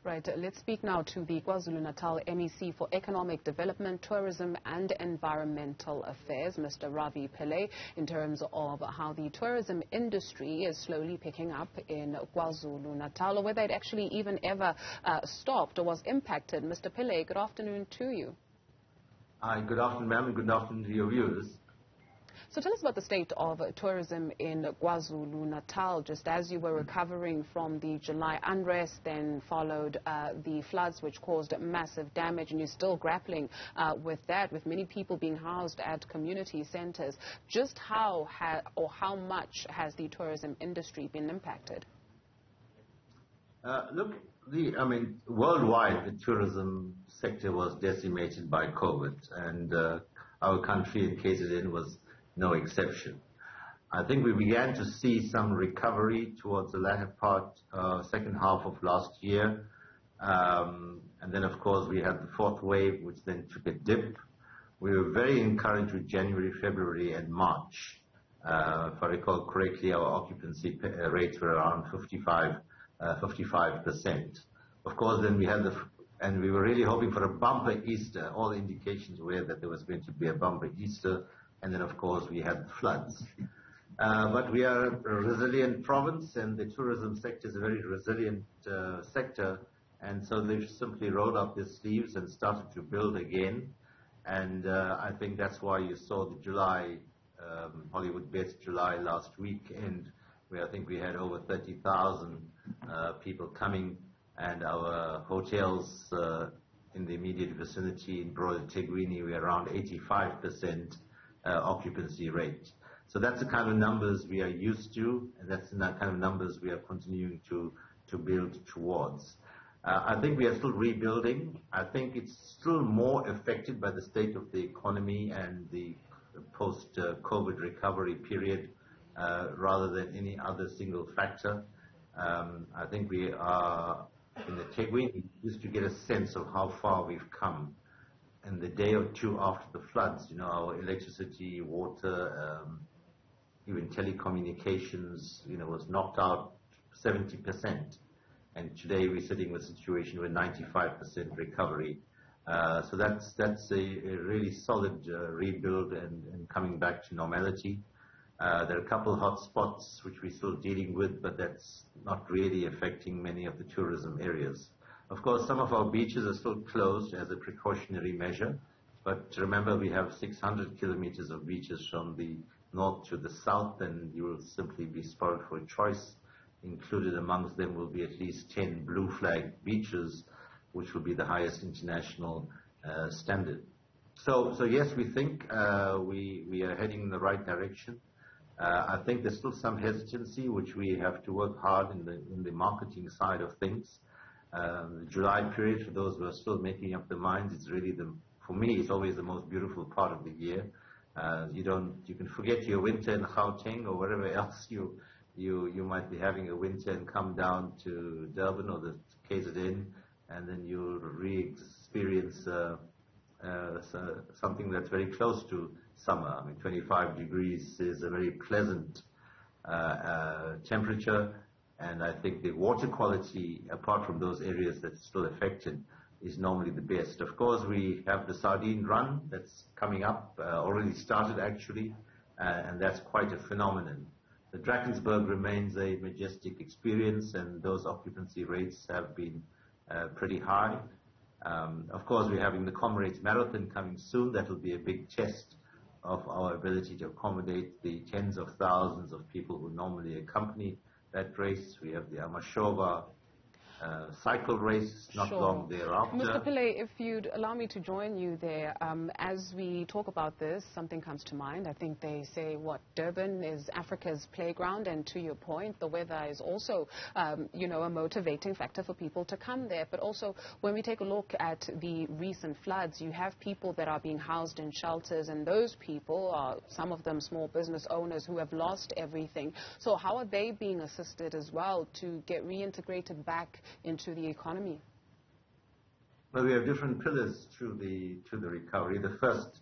Right, let's speak now to the KwaZulu-Natal MEC for Economic Development, Tourism and Environmental Affairs, Mr. Ravi Pillay, in terms of how the tourism industry is slowly picking up in KwaZulu-Natal, or whether it actually even ever stopped or was impacted. Mr. Pillay, good afternoon to you. Hi, good afternoon, ma'am, and good afternoon to your viewers. So tell us about the state of tourism in KwaZulu-Natal, just as you were recovering from the July unrest, then followed the floods which caused massive damage, and you're still grappling with that, with many people being housed at community centers. Just how much has the tourism industry been impacted? Worldwide, the tourism sector was decimated by COVID, and our country in KZN was no exception. I think we began to see some recovery towards the latter part, second half of last year. And then, of course, we had the fourth wave, which then took a dip. We were very encouraged with January, February, and March. If I recall correctly, our occupancy rates were around 55%. Of course, then we had and we were really hoping for a bumper Easter. All indications were that there was going to be a bumper Easter. And then, of course, we had floods. But we are a resilient province, and the tourism sector is a very resilient sector. And so they've simply rolled up their sleeves and started to build again. And I think that's why you saw the July, Hollywood Best July last weekend, where I think we had over 30,000 people coming, and our hotels in the immediate vicinity in Broad Tegwini, we're around 85%. Occupancy rate. So that's the kind of numbers we are used to, and that's the kind of numbers we are continuing to build towards. I think we are still rebuilding. I think it's still more affected by the state of the economy and the post-COVID recovery period rather than any other single factor. I think we are in the Tegwini, we used to get a sense of how far we've come. And the day or two after the floods, our electricity, water, even telecommunications, was knocked out 70%. And today we're sitting with a situation with 95% recovery. So that's a really solid rebuild and coming back to normality. There are a couple of hot spots which we're still dealing with, but that's not really affecting many of the tourism areas. Of course, some of our beaches are still closed as a precautionary measure, but remember we have 600 kilometers of beaches from the north to the south, and you will simply be spoiled for choice. Included amongst them will be at least 10 blue flag beaches, which will be the highest international standard. So yes, we think we are heading in the right direction. I think there's still some hesitancy, which we have to work hard in the marketing side of things. The July period, for those who are still making up their minds, it's really for me, it's always the most beautiful part of the year. You can forget your winter in Gauteng or wherever else you might be having a winter and come down to Durban or the KZN, and then you'll re-experience something that's very close to summer. I mean, 25 degrees is a very pleasant temperature. And I think the water quality, apart from those areas that's still affected, is normally the best. Of course, we have the sardine run that's coming up, already started actually, and that's quite a phenomenon. The Drakensberg remains a majestic experience, and those occupancy rates have been pretty high. Of course, we're having the Comrades Marathon coming soon. That will be a big test of our ability to accommodate the tens of thousands of people who normally accompany that race. We have the Amashova cycle race not long thereafter. Mr. Pillay, if you'd allow me to join you there, as we talk about this, something comes to mind. I think they say, Durban is Africa's playground, and to your point, the weather is also, a motivating factor for people to come there. But also, when we take a look at the recent floods, you have people that are being housed in shelters, and those people are, some of them, small business owners who have lost everything. So how are they being assisted as well to get reintegrated back into the economy? Well, we have different pillars to the recovery. The first,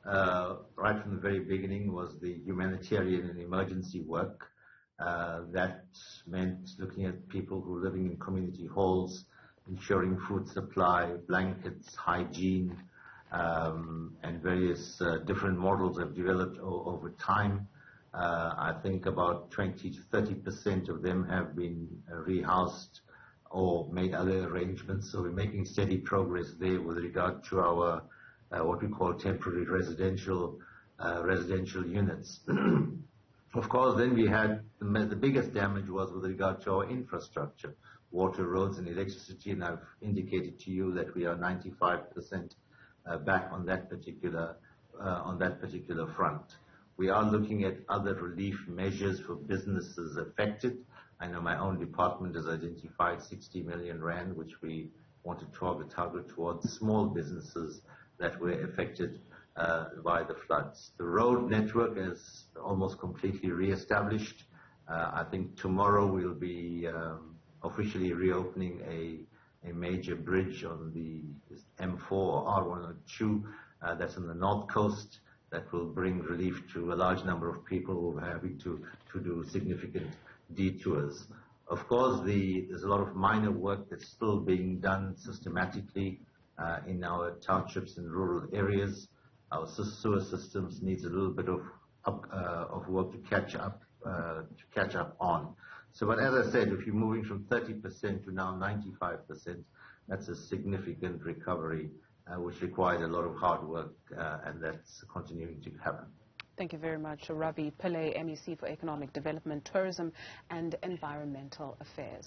right from the very beginning, was the humanitarian and emergency work. That meant looking at people who are living in community halls, ensuring food supply, blankets, hygiene, and various different models have developed over time. I think about 20 to 30% of them have been rehoused or made other arrangements. So we're making steady progress there with regard to our what we call temporary residential units. Of course, then we had the biggest damage was with regard to our infrastructure, water, roads, and electricity, and I've indicated to you that we are 95% back on that particular front. We are looking at other relief measures for businesses affected. I know my own department has identified 60 million rand, which we want to target towards small businesses that were affected by the floods. The road network is almost completely re-established. I think tomorrow we'll be officially reopening a major bridge on the M4 or R102 that's on the north coast that will bring relief to a large number of people who are having to do significant detours. Of course, there's a lot of minor work that's still being done systematically in our townships and rural areas. Our sewer systems needs a little bit of work to catch up on. So, but as I said, if you're moving from 30% to now 95%, that's a significant recovery, which requires a lot of hard work, and that's continuing to happen. Thank you very much, Ravi Pillay, MEC for Economic Development, Tourism and Environmental Affairs.